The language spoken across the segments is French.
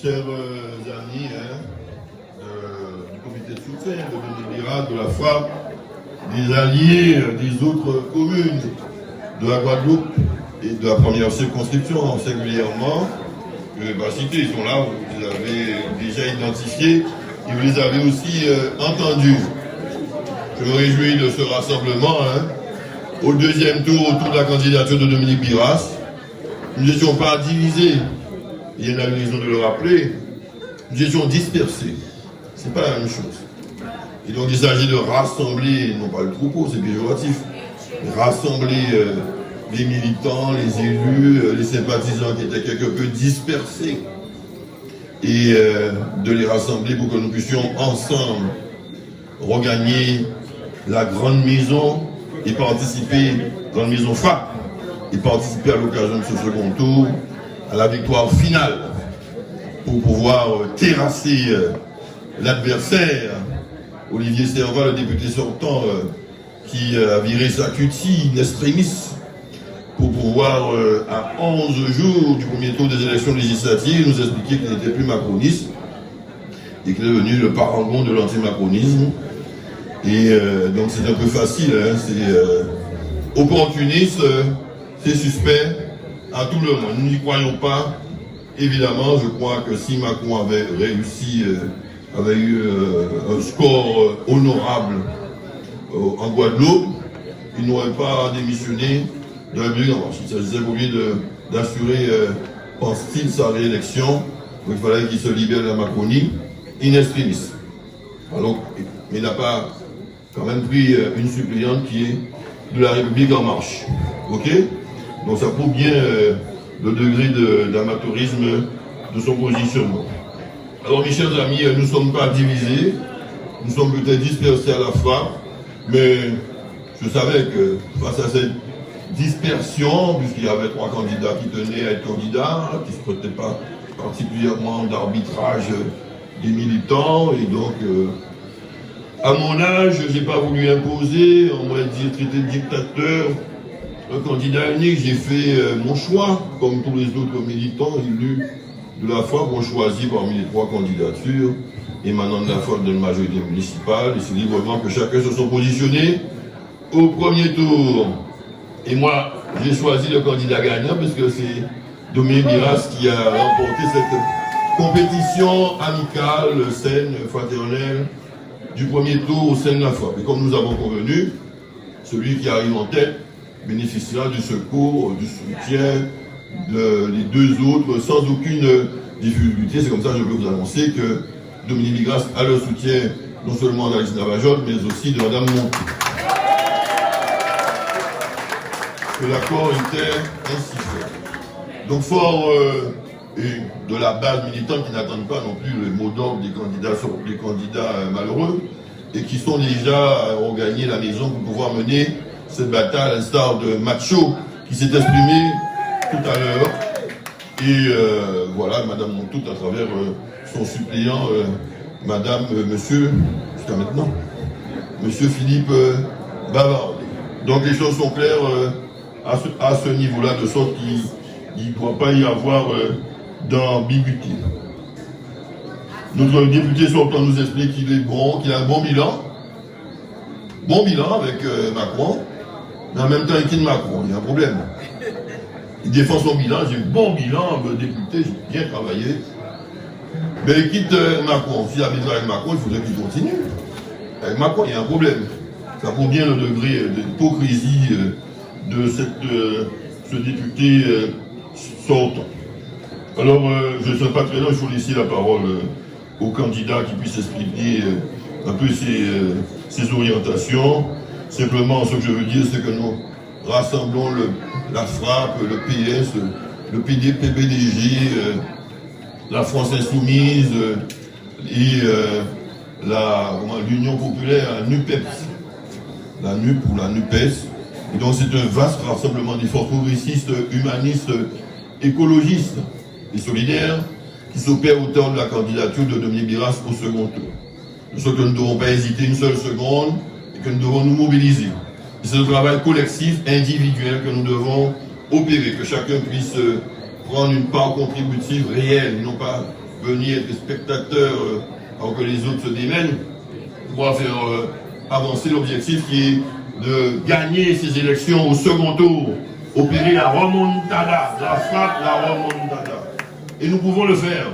Chers amis du comité de soutien de l'Irak, de la FRAP, des alliés des autres communes de la Guadeloupe et de la première circonscription singulièrement, je ne vais pas citer, ils sont là, vous les avez déjà identifiés et vous les avez aussi entendus. Je me réjouis de ce rassemblement au deuxième tour autour de la candidature de Dominique Biras. Nous n'étions pas divisés. Il y en a eu raison de le rappeler, nous étions dispersés. Ce n'est pas la même chose. Et donc il s'agit de rassembler, non pas le troupeau, c'est péjoratif, rassembler les militants, les élus, les sympathisants qui étaient quelque peu dispersés et de les rassembler pour que nous puissions ensemble regagner la grande maison et participer, grande maison FRAP, et participer à l'occasion de ce second tour à la victoire finale pour pouvoir terrasser l'adversaire, Olivier Servat, le député sortant, qui a viré sa cutie in extremis pour pouvoir, à 11 jours du premier tour des élections législatives, nous expliquer qu'il n'était plus macroniste et qu'il est devenu le parangon de l'antimacronisme. Et donc c'est un peu facile, c'est opportuniste, c'est suspect à tout le monde. Nous n'y croyons pas. Évidemment, je crois que si Macron avait réussi, avait eu un score honorable en Guadeloupe, il n'aurait pas démissionné de la République en marche. Il s'agissait pour lui d'assurer, pense-t-il, sa réélection. Donc il fallait qu'il se libère de la Macronie in extremis. Alors, mais il n'a pas quand même pris une suppléante qui est de la République en marche. Ok? Donc ça prouve bien le degré d'amateurisme de son positionnement. Alors mes chers amis, nous ne sommes pas divisés, nous sommes peut-être dispersés à la FRAP, mais je savais que face à cette dispersion, puisqu'il y avait 3 candidats qui tenaient à être candidats, qui ne se prêtaient pas particulièrement d'arbitrage des militants, et donc à mon âge, je n'ai pas voulu imposer, on m'a dit traiter de dictateur, un candidat unique, j'ai fait mon choix, comme tous les autres militants élus de la FRAP ont choisi parmi les 3 candidatures émanant de la FRAP de la majorité municipale, et c'est librement que chacun se sont positionnés au premier tour. Et moi, j'ai choisi le candidat gagnant parce que c'est Dominique Biras qui a remporté cette compétition amicale, saine, fraternelle du premier tour au sein de la FRAP. Et comme nous avons convenu, celui qui arrive en tête bénéficiera du secours, du soutien des 2 autres sans aucune difficulté. C'est comme ça que je peux vous annoncer que Dominique Biras a le soutien non seulement d'Alice Navajol, mais aussi de Mme Monté. Que l'accord était ainsi fait. Donc fort de la base militante qui n'attendent pas non plus le mot d'ordre des candidats malheureux et qui sont déjà ont gagné la maison pour pouvoir mener cette bataille à l'instar de Macho qui s'est exprimé tout à l'heure. Et voilà, Madame Montout à travers son suppléant, Monsieur, jusqu'à maintenant, Monsieur Philippe Bavard. Donc les choses sont claires à ce niveau-là, de sorte il ne doit pas y avoir d'ambiguïté. Notre député sortant nous explique qu'il est bon, qu'il a un bon bilan. Bon bilan avec Macron, mais en même temps il quitte Macron, il y a un problème. Il défend son bilan, j'ai un bon bilan, le député, j'ai bien travaillé. Mais il quitte Macron. S'il avait travaillé avec Macron, il faudrait qu'il continue. Avec Macron, il y a un problème. Ça prouve bien le degré d'hypocrisie de ce député sortant. Alors, je ne serai pas très long, il faut laisser la parole au candidat qui puisse expliquer un peu ses orientations. Simplement, ce que je veux dire, c'est que nous rassemblons la FRAPP, le PS, le PD, PPDG, la France Insoumise et l'Union Populaire, la NUPEPS, la NUP ou la NUPES. Et donc c'est un vaste rassemblement d'efforts progressistes, humanistes, écologistes et solidaires qui s'opère autour de la candidature de Dominique Biras au second tour. Ce que nous ne devons pas hésiter une seule seconde et que nous devons nous mobiliser. C'est le travail collectif, individuel que nous devons opérer, que chacun puisse prendre une part contributive réelle, et non pas venir être spectateur alors que les autres se démènent, pour faire avancer l'objectif qui est de gagner ces élections au second tour, opérer la remontada, la frappe, la remontada. Et nous pouvons le faire.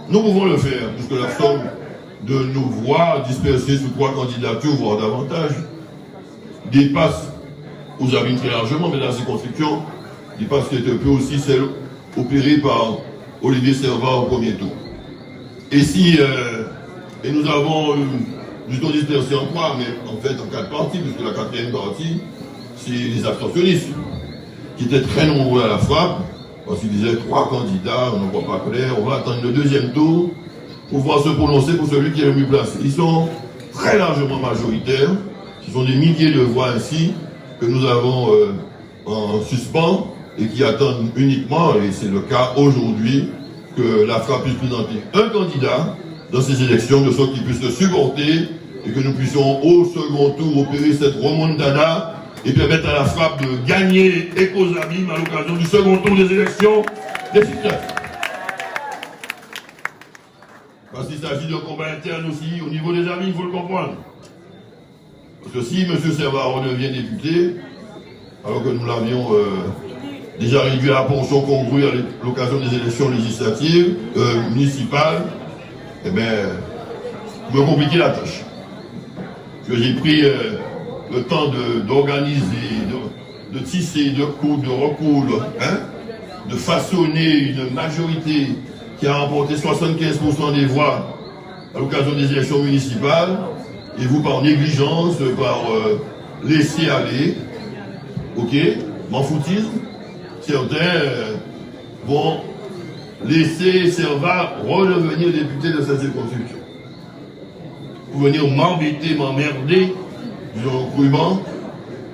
Nous pouvons le faire, puisque la somme de nos voix dispersées sous 3 candidatures, voire davantage, dépasse, aux avis très largement, mais dans la circonscription, dépasse qui est un peu aussi celle opérée par Olivier Servat au premier tour. Et et nous avons, nous dispersé en 3, mais en fait en 4 parties, puisque la 4e partie, c'est les abstentionnistes, qui étaient très nombreux à la frappe, parce qu'ils disaient 3 candidats, on ne voit pas clair, on va attendre le 2e tour pour pouvoir se prononcer pour celui qui est le mieux placé. Ils sont très largement majoritaires, ce sont des milliers de voix ainsi que nous avons en suspens et qui attendent uniquement, et c'est le cas aujourd'hui, que la frappe puisse présenter un candidat dans ces élections, de sorte qu'il puisse le supporter et que nous puissions au second tour opérer cette remontada et permettre à la frappe de gagner Ecosabim à l'occasion du second tour des élections législatives. Parce qu'il s'agit de combat interne aussi au niveau des amis, il faut le comprendre. Parce que si M. Servat redevient député, alors que nous l'avions déjà réduit à la portion congrue à l'occasion des élections législatives, municipales, eh bien, me compliquer la tâche. Parce que j'ai pris le temps d'organiser, de tisser, de coudre, de recoudre, hein, de façonner une majorité qui a remporté 75% des voix à l'occasion des élections municipales, et vous, par négligence, par laisser aller, ok, m'en foutisme, certains vont laisser Servat redevenir député de cette circonscription. Pour venir m'embêter, m'emmerder, disons crûment,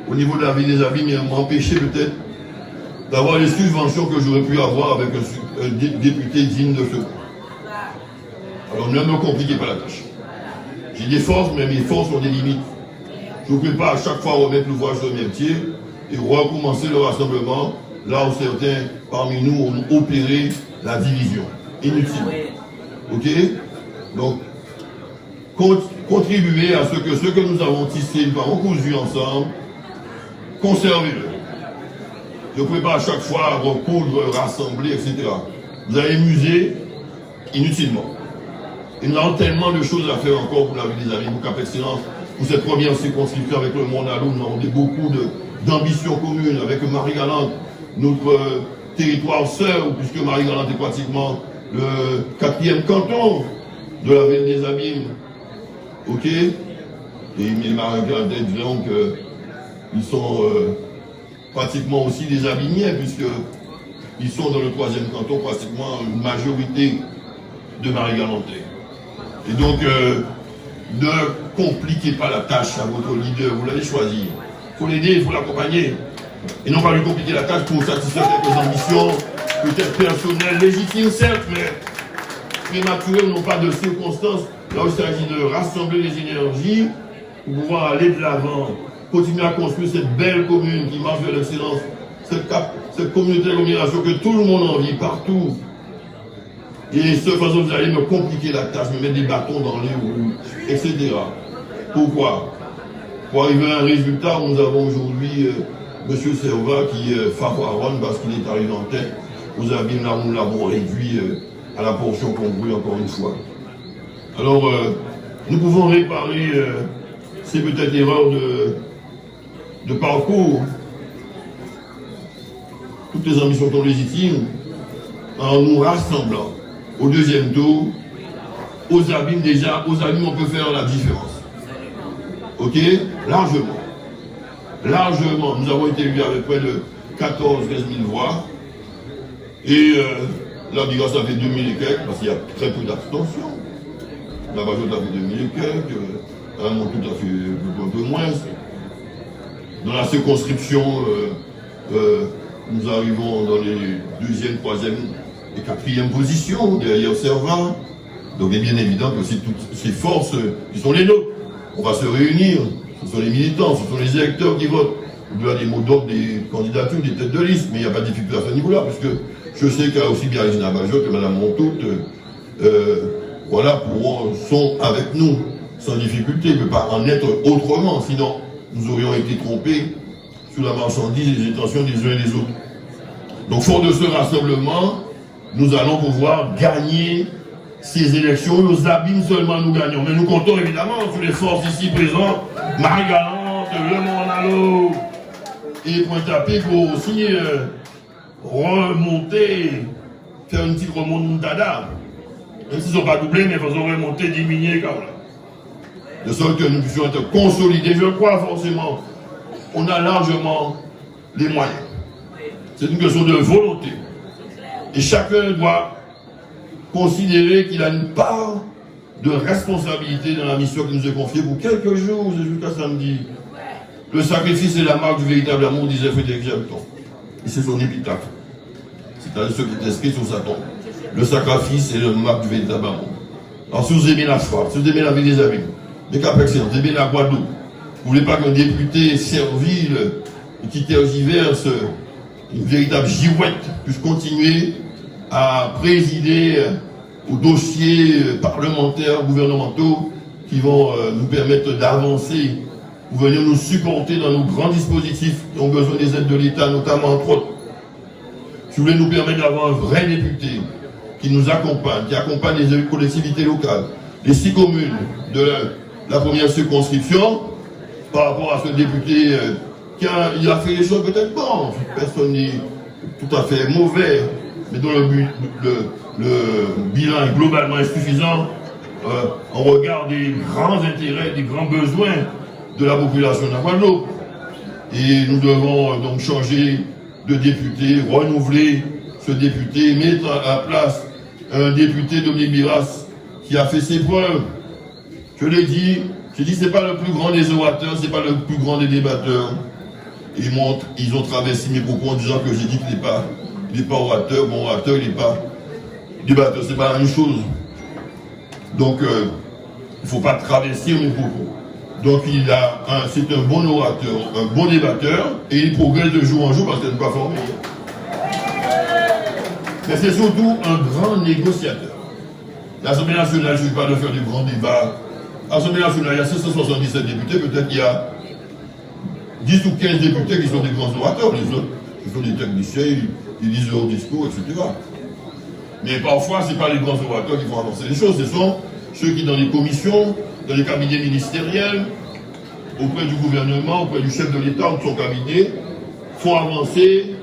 au niveau de la vie des amis, mais m'empêcher peut-être d'avoir les subventions que j'aurais pu avoir avec un député digne de ce nom. Alors ne me compliquez pas la tâche. J'ai des forces, mais mes forces ont des limites. Je ne peux pas à chaque fois remettre l'ouvrage de mes pieds et recommencer le rassemblement là où certains parmi nous ont opéré la division. Inutile. Ok? Donc, contribuer à ce que nous avons tissé, nous avons cousu ensemble, conservez-le. Je ne peux pas à chaque fois recoudre, rassembler, etc. Vous allez muser inutilement. Et nous avons tellement de choses à faire encore pour la vie des amis, pour Cap Excellence, pour cette première circonscription avec le monde à l'eau. Nous avons beaucoup d'ambitions communes avec Marie-Galante, notre territoire sœur, puisque Marie-Galante est pratiquement le 4e canton de la ville des Abîmes. Ok? Et les Marie-Galante diront qu'ils sont pratiquement aussi des Abîmiens, puisqu'ils sont dans le 3e canton, pratiquement une majorité de Marie-Galantais. Et donc, ne compliquez pas la tâche à votre leader, vous l'avez choisi. Il faut l'aider, il faut l'accompagner. Et non pas lui compliquer la tâche pour satisfaire quelques ambitions, peut-être personnelles, légitimes certes, mais prématurées, non pas de circonstances. Là où il s'agit de rassembler les énergies pour pouvoir aller de l'avant, continuer à construire cette belle commune qui marche vers l'excellence cette communauté d'agglomération que tout le monde en vit partout. Et cette façon, vous allez me compliquer la tâche, me mettre des bâtons dans les roues, etc. Pourquoi? Pour arriver à un résultat, nous avons aujourd'hui M. Serva qui favorable parce qu'il est arrivé en tête. Nous l'avons réduit à la portion congrue encore une fois. Alors, nous pouvons réparer ces peut-être erreurs de parcours. Toutes les ambitions sont légitimes en nous rassemblant au deuxième tour. Aux abîmes, déjà, aux abîmes, on peut faire la différence. Ok? Largement. Largement. Nous avons été élus avec près de 14-15 000 voix. Et là, ça fait 2000 et quelques, parce qu'il y a très peu d'abstention. La Bajotte a fait 2000 et quelques, la Montout a fait un peu moins. Dans la circonscription, nous arrivons dans les deuxième, troisième et quatrième positions, derrière Serva. Donc il est bien évident que c'est toutes ces forces qui sont les nôtres. On va se réunir, ce sont les militants, ce sont les électeurs qui votent. Il y a des mots d'ordre, des candidatures, des têtes de liste, mais il n'y a pas de difficulté à ce niveau-là, parce que je sais qu'il y a aussi bien Régina Bajotte que Mme Montout, voilà, sont avec nous, sans difficulté. Il ne peut pas en être autrement, sinon nous aurions été trompés sur la marchandise et les intentions des uns et des autres. Donc, fort de ce rassemblement, nous allons pouvoir gagner ces élections. Aux abîmes seulement nous gagnons. Mais nous comptons évidemment sur les forces ici présentes, Marie-Galante, Le Monalo et Pointe-à-Pitre pour aussi remonter, faire une petite remontada. Même s'ils ne sont pas doublés, mais faisons remonter, diminuer, quand même. De sorte que nous puissions être consolidés. Je crois forcément, on a largement les moyens. C'est une question de volonté. Et chacun doit considérer qu'il a une part de responsabilité dans la mission qui nous est confiée pour quelques jours, jusqu'à samedi. Le sacrifice est la marque du véritable amour, disait Frédéric Jameton. Et c'est son épitaphe. C'est-à-dire ce qui est inscrit sur sa tombe. Le sacrifice est la marque du véritable amour. Alors si vous aimez la foi, si vous aimez la vie des amis, mais qu'après si vous aimez la Guadeloupe, vous ne voulez pas qu'un député servile et qui tergiverse une véritable girouette puisse continuer à présider aux dossiers parlementaires, gouvernementaux qui vont nous permettre d'avancer, pour venir nous supporter dans nos grands dispositifs qui ont besoin des aides de l'État, notamment entre autres. Si vous voulez nous permettre d'avoir un vrai député qui nous accompagne, qui accompagne les collectivités locales, les 6 communes de la première circonscription, par rapport à ce député il a fait les choses peut-être bon, personne n'est tout à fait mauvais, mais dont le bilan est globalement insuffisant en regard des grands intérêts, des grands besoins de la population de la Guadeloupe. Et nous devons donc changer de député, renouveler ce député, mettre à la place un député Dominique Biras qui a fait ses preuves. Je l'ai dit, c'est pas le plus grand des orateurs, c'est pas le plus grand des débatteurs. Ils ont traversé mes propos en disant que j'ai dit qu'il n'est pas orateur. Bon, orateur, il n'est pas débatteur, c'est pas la même chose. Donc, il ne faut pas traverser mes propos. Donc, c'est un bon orateur, un bon débatteur, et il progresse de jour en jour parce qu'il n'est pas formé. Mais c'est surtout un grand négociateur. L'Assemblée nationale, je ne suis pas de faire du grand débat. L'Assemblée nationale, il y a 677 députés, peut-être qu'il y a 10 ou 15 députés qui sont des grands orateurs, les autres, ce sont des techniciens, ils lisent leur discours, etc. Mais parfois, ce n'est pas les grands orateurs qui font avancer les choses, ce sont ceux qui, dans les commissions, dans les cabinets ministériels, auprès du gouvernement, auprès du chef de l'État ou de son cabinet, font avancer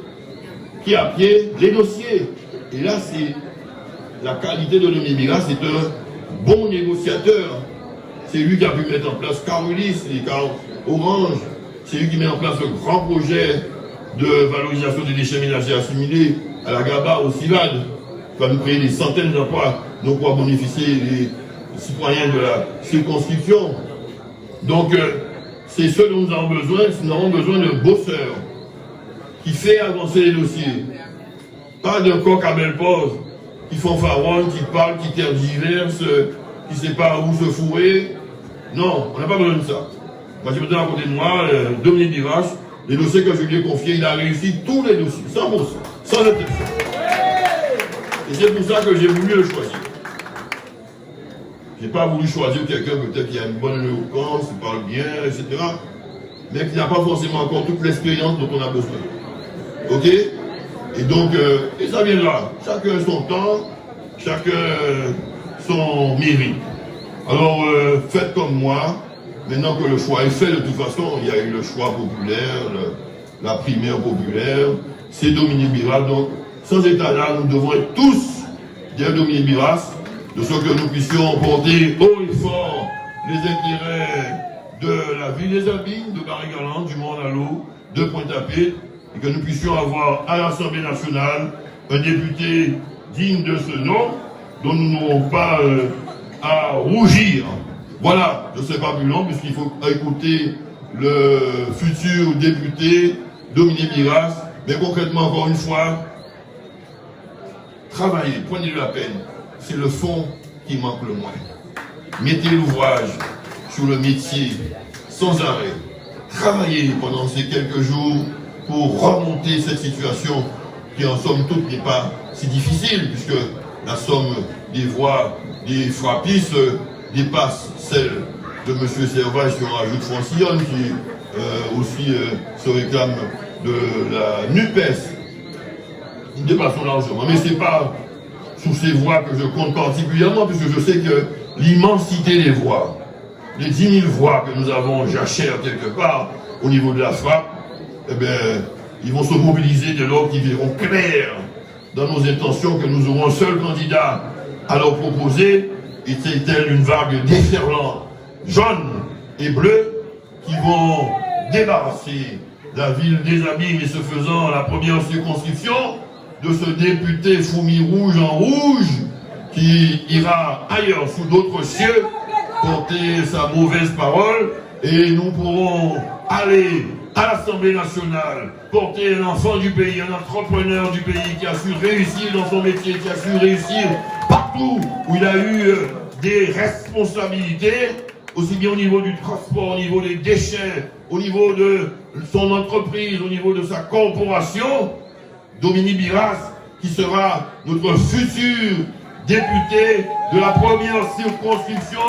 pied à pied les dossiers. Et là, c'est la qualité de Dominique Biras, c'est un bon négociateur. C'est lui qui a pu mettre en place Carulis, les Car Orange. C'est lui qui met en place le grand projet de valorisation des déchets ménagers assimilés à la GABA, au CIVAD, qui va nous créer des centaines d'emplois, donc pour bénéficier les citoyens de la circonscription. Donc, c'est ce dont nous avons besoin. Nous avons besoin d'un bosseur qui fait avancer les dossiers. Pas d'un coq à belle pose, qui fanfaronne, qui parle, qui tergiverse, qui ne sait pas où se fourrer. Non, on n'a pas besoin de ça. Moi, j'ai besoin à côté de moi, Dominique Biras, Les dossiers que je lui ai confiés, il a réussi tous les dossiers, 100%, sans exception. Et c'est pour ça que j'ai voulu le choisir. Je n'ai pas voulu choisir quelqu'un peut-être qui a une bonne éloquence, qui parle bien, etc. Mais qui n'a pas forcément encore toute l'expérience dont on a besoin. Ok? Et donc, et ça viendra. Chacun son temps, chacun son mérite. Alors, faites comme moi. Maintenant que le choix est fait, de toute façon, il y a eu le choix populaire, la primaire populaire. C'est Dominique Biras. Donc, sans état là, nous devons être tous derrière Dominique Biras, de sorte que nous puissions porter haut et fort les intérêts de la ville des Abîmes, de Marie-Galante, du Mont-Nalo, de Pointe-à-Pitre, et que nous puissions avoir à l'Assemblée nationale un député digne de ce nom, dont nous n'aurons pas à rougir. Voilà, je ne sais pas plus long, puisqu'il faut écouter le futur député Dominique Biras, mais concrètement, encore une fois, travaillez, prenez la peine. C'est le fond qui manque le moins. Mettez l'ouvrage sur le métier sans arrêt. Travaillez pendant ces quelques jours pour remonter cette situation qui en somme toute n'est pas si difficile, puisque la somme des voix des frappistes dépasse celle de M. Servage qui en rajoute Francillon, qui aussi se réclame de la NUPES. Nous dépassons largement, mais ce n'est pas sous ces voix que je compte particulièrement, puisque je sais que l'immensité des voix, les 10 000 voix que nous avons jachères quelque part au niveau de la frappe, eh bien, ils vont se mobiliser dès lors qu'ils verront clair dans nos intentions que nous aurons un seul candidat à leur proposer, et c'est tel une vague déferlante, jaune et bleue, qui vont débarrasser la ville des Abîmes, et ce faisant la première circonscription de ce député fourmi rouge en rouge qui ira ailleurs sous d'autres cieux porter sa mauvaise parole, et nous pourrons aller à l'Assemblée nationale, porter un enfant du pays, un entrepreneur du pays qui a su réussir dans son métier, qui a su réussir partout où il a eu des responsabilités, aussi bien au niveau du transport, au niveau des déchets, au niveau de son entreprise, au niveau de sa corporation. Dominique Biras, qui sera notre futur député de la première circonscription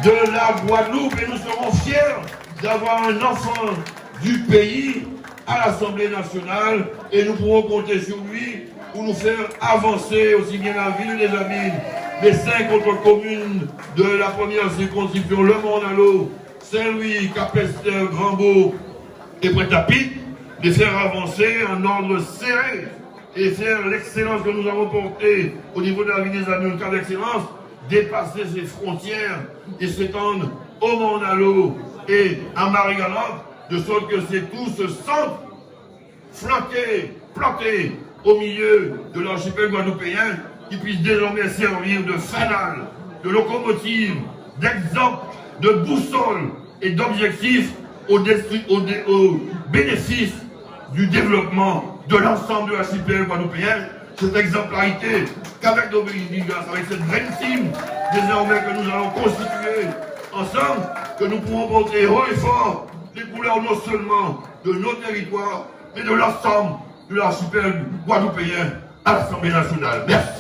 de la Guadeloupe, et nous serons fiers d'avoir un enfant du pays à l'Assemblée nationale, et nous pourrons compter sur lui pour nous faire avancer aussi bien la ville des Abîmes, les 5 autres communes de la première circonscription, le Mont-Nalo, Saint-Louis, Capesterre, Grand-Beau et Pointe-à-Pitre, les faire avancer en ordre serré et faire l'excellence que nous avons portée au niveau de la ville des Abîmes, un cas d'excellence, dépasser ses frontières et s'étendre au Mont-Nalo et à Marie-Galante, de sorte que ces tous se sentent flanqués, plantés au milieu de l'archipel guadeloupéen, qui puisse désormais servir de fanal, de locomotive, d'exemple, de boussole et d'objectif au bénéfice du développement de l'ensemble de l'archipel guadeloupéen. Cette exemplarité qu'avec Dominique Biras, avec cette grande team désormais que nous allons constituer ensemble, que nous pourrons porter haut et fort les couleurs non seulement de nos territoires, mais de l'ensemble de l'archipel guadeloupéen à l'Assemblée nationale. Merci.